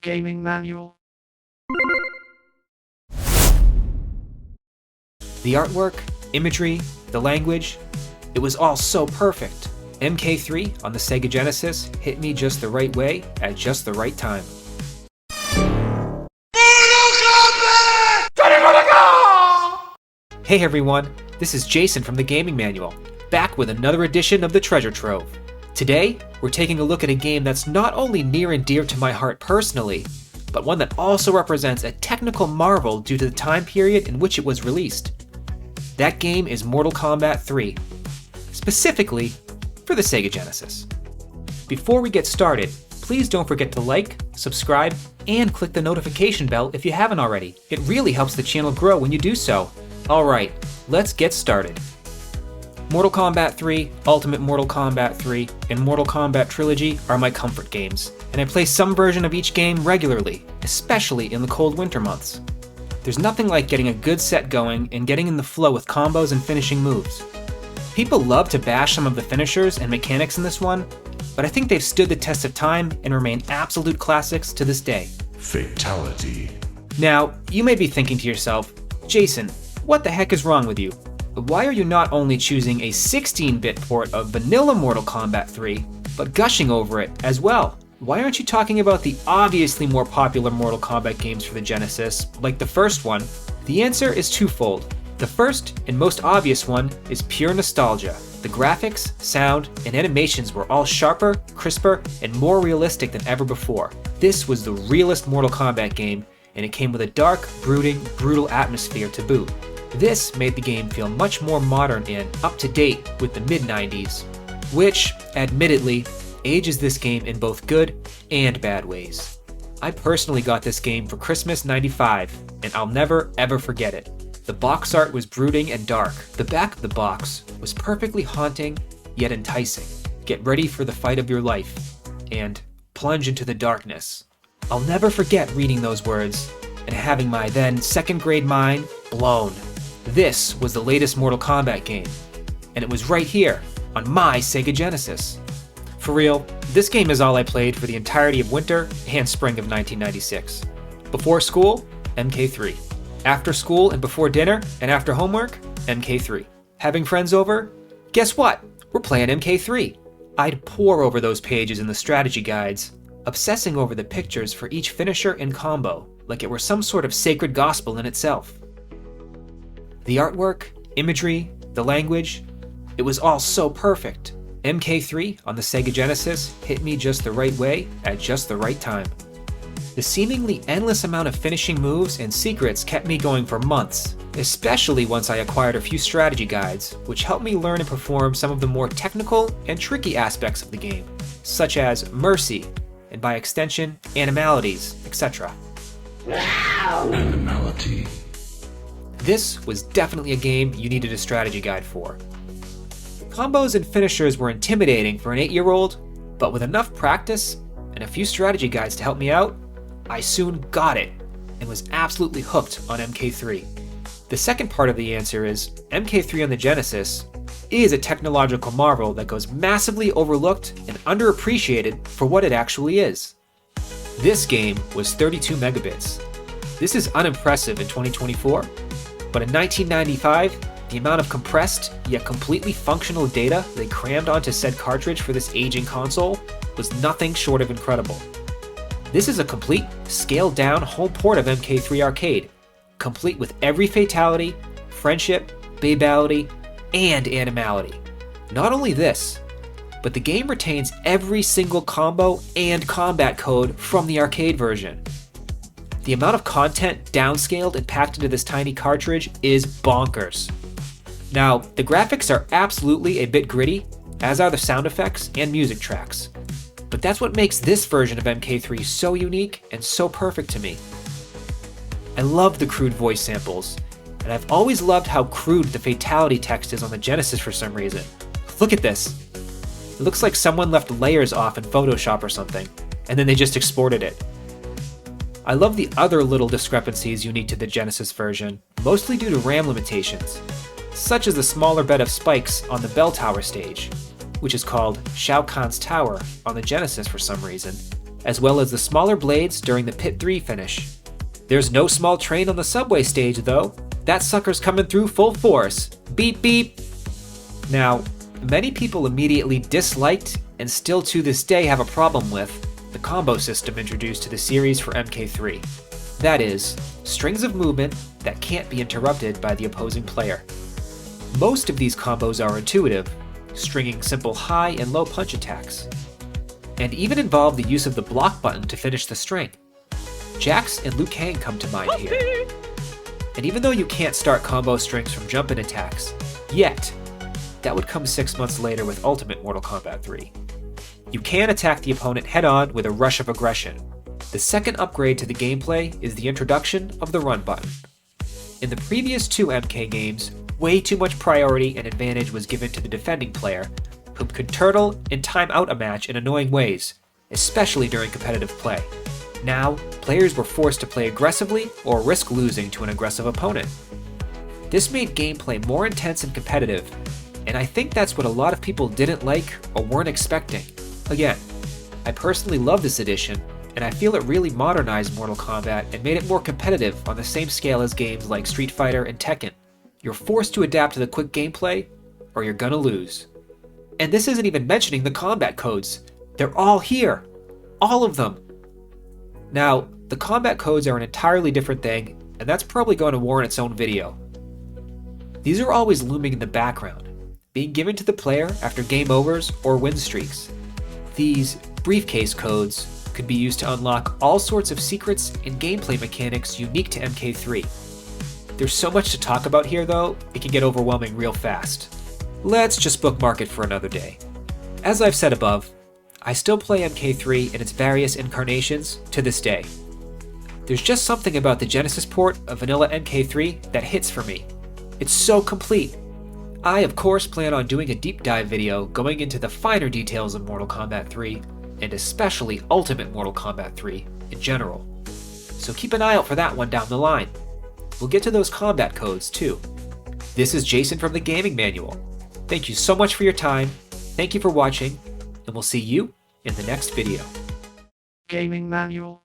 Gaming Manual. The artwork, imagery, the language, it was all so perfect. MK3 on the Sega Genesis hit me just the right way at just the right time. Mortal Kombat! Hey everyone, this is Jason from the Gaming Manual, back with another edition of the Treasure Trove. Today, we're taking a look at a game that's not only near and dear to my heart personally, but one that also represents a technical marvel due to the time period in which it was released. That game is Mortal Kombat 3, specifically for the Sega Genesis. Before we get started, please don't forget to like, subscribe, and click the notification bell if you haven't already. It really helps the channel grow when you do so. Alright, let's get started. Mortal Kombat 3, Ultimate Mortal Kombat 3, and Mortal Kombat Trilogy are my comfort games, and I play some version of each game regularly, especially in the cold winter months. There's nothing like getting a good set going and getting in the flow with combos and finishing moves. People love to bash some of the finishers and mechanics in this one, but I think they've stood the test of time and remain absolute classics to this day. Fatality. Now, you may be thinking to yourself, Jason, what the heck is wrong with you? Why are you not only choosing a 16-bit port of vanilla Mortal Kombat 3, but gushing over it as well? Why aren't you talking about the obviously more popular Mortal Kombat games for the Genesis, like the first one? The answer is twofold. The first and most obvious one is pure nostalgia. The graphics, sound, and animations were all sharper, crisper, and more realistic than ever before. This was the realest Mortal Kombat game, and it came with a dark, brooding, brutal atmosphere to boot. This made the game feel much more modern and up-to-date with the mid-90s, which, admittedly, ages this game in both good and bad ways. I personally got this game for Christmas '95, and I'll never ever forget it. The box art was brooding and dark. The back of the box was perfectly haunting, yet enticing. Get ready for the fight of your life, and plunge into the darkness. I'll never forget reading those words, and having my then second grade mind blown. This was the latest Mortal Kombat game, and it was right here on my Sega Genesis. For real, this game is all I played for the entirety of winter and spring of 1996. Before school, MK3. After school and before dinner and after homework, MK3. Having friends over? Guess what? We're playing MK3. I'd pore over those pages in the strategy guides, obsessing over the pictures for each finisher and combo, like it were some sort of sacred gospel in itself. The artwork, imagery, the language, it was all so perfect. MK3 on the Sega Genesis hit me just the right way at just the right time. The seemingly endless amount of finishing moves and secrets kept me going for months, especially once I acquired a few strategy guides, which helped me learn and perform some of the more technical and tricky aspects of the game, such as mercy, and by extension, animalities, etc. Animality. This was definitely a game you needed a strategy guide for. Combos and finishers were intimidating for an 8-year-old, but with enough practice and a few strategy guides to help me out, I soon got it and was absolutely hooked on MK3. The second part of the answer is MK3 on the Genesis is a technological marvel that goes massively overlooked and underappreciated for what it actually is. This game was 32 megabits. This is unimpressive in 2024, but in 1995, the amount of compressed yet completely functional data they crammed onto said cartridge for this aging console was nothing short of incredible. This is a complete, scaled-down home port of MK3 Arcade, complete with every fatality, friendship, babality, and animality. Not only this, but the game retains every single combo and combat code from the arcade version. The amount of content downscaled and packed into this tiny cartridge is bonkers. Now, the graphics are absolutely a bit gritty, as are the sound effects and music tracks. But that's what makes this version of MK3 so unique and so perfect to me. I love the crude voice samples, and I've always loved how crude the fatality text is on the Genesis for some reason. Look at this. It looks like someone left layers off in Photoshop or something, and then they just exported it. I love the other little discrepancies unique to the Genesis version, mostly due to RAM limitations, such as the smaller bed of spikes on the bell tower stage, which is called Shao Kahn's Tower on the Genesis for some reason, as well as the smaller blades during the Pit 3 finish. There's no small train on the subway stage though. That sucker's coming through full force. Beep beep! Now, many people immediately disliked, and still to this day have a problem with, the combo system introduced to the series for MK3. That is, strings of movement that can't be interrupted by the opposing player. Most of these combos are intuitive, stringing simple high and low punch attacks, and even involve the use of the block button to finish the string. Jax and Liu Kang come to mind here. And even though you can't start combo strings from jump-in attacks, yet, that would come 6 months later with Ultimate Mortal Kombat 3. You can attack the opponent head-on with a rush of aggression. The second upgrade to the gameplay is the introduction of the run button. In the previous 2 MK games, way too much priority and advantage was given to the defending player, who could turtle and time out a match in annoying ways, especially during competitive play. Now, players were forced to play aggressively or risk losing to an aggressive opponent. This made gameplay more intense and competitive, and I think that's what a lot of people didn't like or weren't expecting. Again, I personally love this addition, and I feel it really modernized Mortal Kombat and made it more competitive on the same scale as games like Street Fighter and Tekken. You're forced to adapt to the quick gameplay, or you're gonna lose. And this isn't even mentioning the Kombat Codes. They're all here. All of them. Now, the Kombat Codes are an entirely different thing, and that's probably going to warrant its own video. These are always looming in the background, being given to the player after game overs or win streaks. These briefcase codes could be used to unlock all sorts of secrets and gameplay mechanics unique to MK3. There's so much to talk about here though, it can get overwhelming real fast. Let's just bookmark it for another day. As I've said above, I still play MK3 in its various incarnations to this day. There's just something about the Genesis port of vanilla MK3 that hits for me. It's so complete. I of course plan on doing a deep dive video going into the finer details of Mortal Kombat 3, and especially Ultimate Mortal Kombat 3 in general. So keep an eye out for that one down the line. We'll get to those combat codes too. This is Jason from the Gaming Manual. Thank you so much for your time, thank you for watching, and we'll see you in the next video. Gaming Manual.